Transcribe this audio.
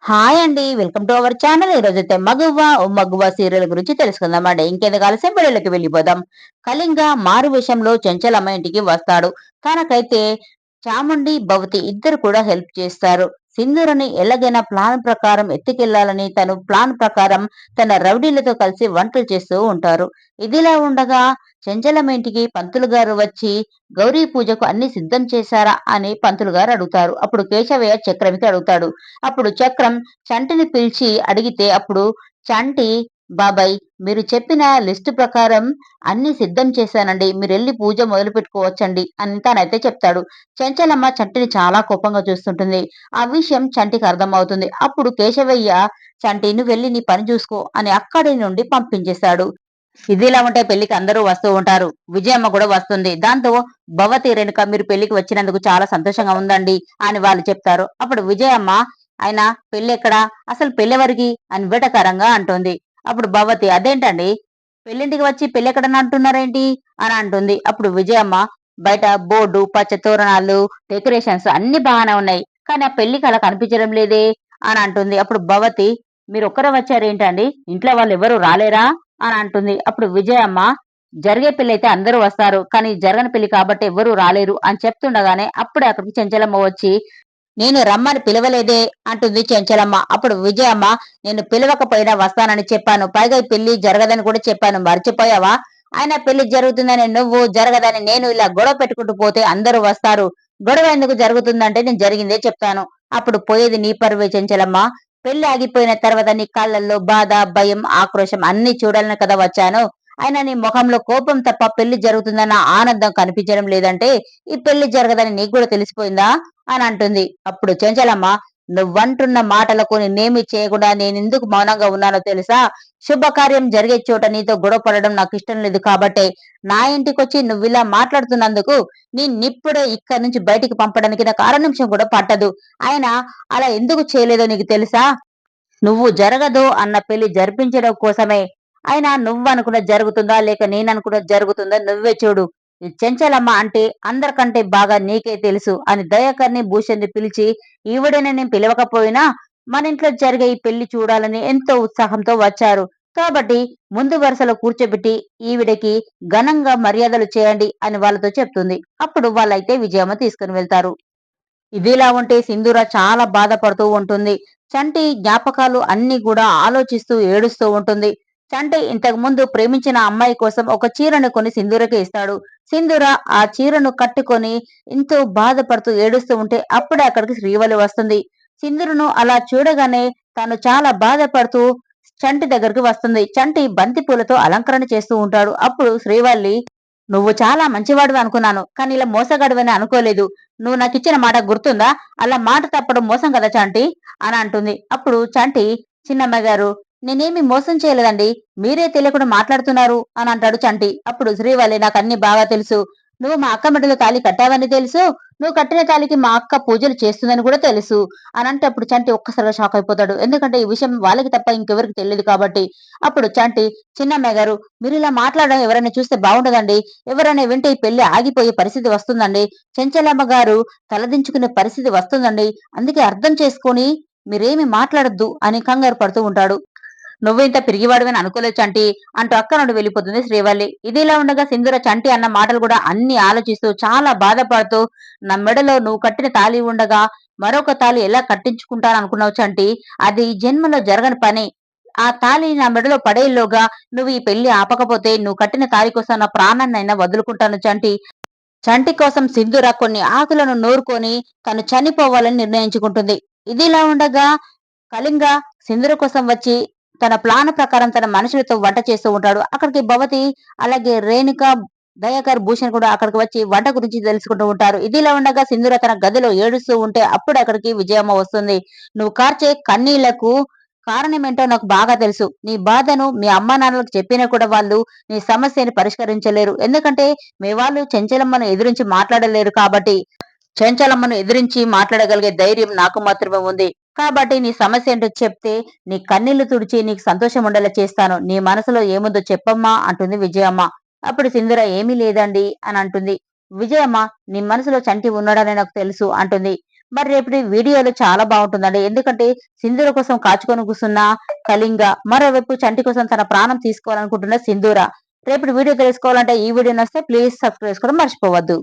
Hi అండి. Welcome to our channel. ఈరోజైతే 'మగువ ఓ మగువ' serial గురించి తెలుసుకుందామండి. ఇంకెందుకు ఆలస్యం వీడియోలోకి వెళ్ళిపోదాం. కళింగ మారు వేషంలో చెంచలమ్మ ఇంటికి వస్తాడు. తనకైతే చాముండి, భవతి ఇద్దరు కూడా హెల్ప్ చేస్తారు. సింధూరని ఎలాగైనా ప్లాన్ ప్రకారం ఎత్తుకెళ్లాలని తను ప్లాన్ ప్రకారం తన రౌడీలతో కలిసి వంటలు చేస్తూ ఉంటారు. ఇదిలా ఉండగా చెంచలమ్మ ఇంటికి పంతులు గారు వచ్చి గౌరీ పూజకు అన్ని సిద్ధం చేశారా అని పంతులు గారు అడుగుతారు. అప్పుడు కేశవయ్య చక్రమికి అడుగుతాడు. అప్పుడు చక్రం చంటిని పిలిచి అడిగితే అప్పుడు చంటి బాబాయ్ మీరు చెప్పిన లిస్టు ప్రకారం అన్ని సిద్ధం చేశానండి. మీరెళ్ళి పూజ మొదలు పెట్టుకోవచ్చండి అని తనైతే చెప్తాడు. చెంచలమ్మ చంటిని చాలా కోపంగా చూస్తుంటుంది. ఆ విషయం చంటికి అర్థమవుతుంది. అప్పుడు కేశవయ్య చంటి నువ్వు వెళ్ళి నీ పని చూసుకో అని అక్కడి నుండి పంపించేశాడు. ఇదిలా ఉంటే పెళ్లికి అందరూ వస్తూ ఉంటారు. విజయమ్మ కూడా వస్తుంది. దాంతో భవతి రేణుక మీరు పెళ్లికి వచ్చినందుకు చాలా సంతోషంగా ఉందండి అని వాళ్ళు చెప్తారు. అప్పుడు విజయమ్మ ఆయన పెళ్ళెక్కడా అసలు పెళ్ళెవరికి అని వెటకారంగా అంటుంది. అప్పుడు భవతి అదేంటండి పెళ్ళింటికి వచ్చి పెళ్ళెక్కడని అంటున్నారేంటి అని అంటుంది. అప్పుడు విజయమ్మ బయట బోర్డు పచ్చ తోరణాలు డెకరేషన్స్ అన్ని బాగానే ఉన్నాయి కానీ ఆ పెళ్లికి అలా కనిపించడం లేదే అని అంటుంది. అప్పుడు భవతి మీరు ఒక్కరే వచ్చారేంటండి ఇంట్లో వాళ్ళు ఎవరు రాలేరా అని అంటుంది. అప్పుడు విజయమ్మ జరిగే పెళ్లి అయితే అందరూ వస్తారు కానీ జరగని పెళ్లి కాబట్టి ఎవరూ రాలేరు అని చెప్తుండగానే అప్పుడే అక్కడికి చెంచలమ్మ వచ్చి నేను రమ్మని పిలవలేదే అంటుంది చెంచలమ్మ. అప్పుడు విజయమ్మ నేను పిలవకపోయినా వస్తానని చెప్పాను. పైగా ఈ పెళ్లి జరగదని కూడా చెప్పాను. మర్చిపోయావా? ఆయన పెళ్లి జరుగుతుందని నువ్వు జరగదని నేను ఇలా గొడవ పెట్టుకుంటూ పోతే అందరూ వస్తారు. గొడవ ఎందుకు జరుగుతుందంటే నేను జరిగిందే చెప్తాను. అప్పుడు పోయేది నీ పరువే చెంచలమ్మ. పెళ్లి ఆగిపోయిన తర్వాత నీ కళ్ళల్లో బాధ భయం ఆక్రోశం అన్ని చూడాలని కదా వచ్చాను. అయినా నీ ముఖంలో కోపం తప్ప పెళ్లి జరుగుతుందన్న ఆనందం కనిపించడం లేదంటే ఈ పెళ్లి జరగదని నీకు కూడా తెలిసిపోయిందా అని అంటుంది. అప్పుడు చెంచలమ్మ నువ్వంటున్న మాటలకు నేనేమి చేయకుండా నేనెందుకు మౌనంగా ఉన్నానో తెలుసా? శుభకార్యం జరిగే చోట నీతో గొడవ పడడం నాకు ఇష్టం లేదు కాబట్టే నా ఇంటికొచ్చి నువ్విలా మాట్లాడుతున్నందుకు నిన్నిప్పుడే ఇక్కడి నుంచి బయటికి పంపడానికి నాకు అర నిమిషం కూడా పట్టదు. అయినా అలా ఎందుకు చేయలేదో నీకు తెలుసా? నువ్వు జరగదు అన్న పెళ్లి జరిపించడం కోసమే. అయినా నువ్వనుకున్న జరుగుతుందా లేక నేననుకున్న జరుగుతుందా నువ్వే చూడు. ఈ చెంచలమ్మ అంటే అందరికంటే బాగా నీకే తెలుసు అని దయాకర్ని భూషణ్ని పిలిచి ఈవిడని నేను పిలవకపోయినా మన ఇంట్లో జరిగే ఈ పెళ్లి చూడాలని ఎంతో ఉత్సాహంతో వచ్చారు. కాబట్టి ముందు వరుసలో కూర్చోబెట్టి ఈవిడకి ఘనంగా మర్యాదలు చేయండి అని వాళ్ళతో చెప్తుంది. అప్పుడు వాళ్ళైతే విజయమ్మ తీసుకుని వెళ్తారు. ఇదిలా ఉంటే సింధూర చాలా బాధపడుతూ ఉంటుంది. చంటి జ్ఞాపకాలు అన్ని కూడా ఆలోచిస్తూ ఏడుస్తూ ఉంటుంది. చంటి ఇంతకు ముందు ప్రేమించిన అమ్మాయి కోసం ఒక చీరను కొని సింధూరకి ఇస్తాడు. సింధూర ఆ చీరను కట్టుకొని ఎంతో బాధపడుతూ ఏడుస్తూ ఉంటే అప్పుడే అక్కడికి శ్రీవల్లి వస్తుంది. సింధూరను అలా చూడగానే తాను చాలా బాధపడుతూ చంటి దగ్గరికి వస్తుంది. చంటి బంతి పూలతో అలంకరణ చేస్తూ ఉంటాడు. అప్పుడు శ్రీవల్లి నువ్వు చాలా మంచివాడివి అనుకున్నాను కానీ ఇలా మోసగాడివని అనుకోలేదు. నువ్వు నాకిచ్చిన మాట గుర్తుందా? అలా మాట తప్పడం మోసం కదా చంటి అని అంటుంది. అప్పుడు చంటి చిన్నమ్మ గారు నేనేమి మోసం చేయలేదండి. మీరే తెలియకుండా మాట్లాడుతున్నారు అని అంటాడు చంటి. అప్పుడు శ్రీవల్లి నాకు అన్ని బాగా తెలుసు. నువ్వు మా అక్క మెడలో తాళి కట్టావని తెలుసు. నువ్వు కట్టిన తాళికి మా అక్క పూజలు చేస్తుందని కూడా తెలుసు అని అంటే అప్పుడు చంటి ఒక్కసారిగా షాక్ అయిపోతాడు. ఎందుకంటే ఈ విషయం వాళ్ళకి తప్ప ఇంకెవరికి తెలియదు కాబట్టి. అప్పుడు చంటి చిన్నమ్మ గారు మీరు ఇలా మాట్లాడడం ఎవరైనా చూస్తే బాగుండదండి. ఎవరైనా వింటే ఈ పెళ్లి ఆగిపోయే పరిస్థితి వస్తుందండి. చెంచలమ్మ గారు తలదించుకునే పరిస్థితి వస్తుందండి. అందుకే అర్థం చేసుకొని మీరేమి మాట్లాడొద్దు అని కంగారు పడుతూ ఉంటాడు. నువ్వు ఇంత పిరిగివాడివని అనుకోలేదు చంటి అంటూ అక్క నుండి వెళ్ళిపోతుంది శ్రీవల్లి. ఇదిలా ఉండగా సింధూర చంటి అన్న మాటలు కూడా అన్ని ఆలోచిస్తూ చాలా బాధపడుతూ నా మెడలో నువ్వు కట్టిన తాళి ఉండగా మరొక తాళి ఎలా కట్టించుకుంటాను అనుకున్నావు చంటి? అది జన్మలో జరగని పని. ఆ తాళి నా మెడలో పడేలోగా నువ్వు ఈ పెళ్లి ఆపకపోతే నువ్వు కట్టిన తాళి కోసం నా ప్రాణాన్నైనా వదులుకుంటాను చంటి. చంటి కోసం సింధూర కొన్ని ఆకులను నూరుకొని తను చనిపోవాలని నిర్ణయించుకుంటుంది. ఇదిలా ఉండగా కళింగ సింధూర కోసం వచ్చి తన ప్లాన్ ప్రకారం తన మనుషులతో వంట చేస్తూ ఉంటాడు. అక్కడికి భవతి అలాగే రేణుక దయాకర్ భూషణ్ కూడా అక్కడికి వచ్చి వంట గురించి తెలుసుకుంటూ ఉంటారు. ఇదిలా ఉండగా సింధూర తన గదిలో ఏడుస్తూ ఉంటే అప్పుడు అక్కడికి విజయమ్మ వస్తుంది. నువ్వు కార్చే కన్నీళ్లకు కారణం ఏంటో నాకు బాగా తెలుసు. నీ బాధను మీ అమ్మా నాన్నలకు చెప్పినా కూడా వాళ్ళు నీ సమస్యని పరిష్కరించలేరు. ఎందుకంటే మీ వాళ్ళు చెంచలమ్మను ఎదిరించి మాట్లాడలేరు కాబట్టి చెంచలమ్మను ఎదిరించి మాట్లాడగలిగే ధైర్యం నాకు మాత్రమే ఉంది. కాబట్టి నీ సమస్య ఏంటో చెప్తే నీ కన్నీళ్లు తుడిచి నీకు సంతోషం ఉండేలా చేస్తాను. నీ మనసులో ఏముందో చెప్పమ్మా అంటుంది విజయమ్మ. అప్పుడు సింధూర ఏమీ లేదండి అని అంటుంది. విజయమ్మ నీ మనసులో చంటి ఉన్నాడని నాకు తెలుసు అంటుంది. మరి రేపటి వీడియోలో చాలా బాగుంటుందండి. ఎందుకంటే సింధూర కోసం కాచుకొని కూసున్న కళింగ, మరోవైపు చంటి కోసం తన ప్రాణం తీసుకోవాలనుకుంటున్న సింధూర. రేపటి వీడియో తెలుసుకోవాలంటే ఈ వీడియో నచ్చితే ప్లీజ్ సబ్స్క్రైబ్ చేసుకోవడం మర్చిపోవద్దు.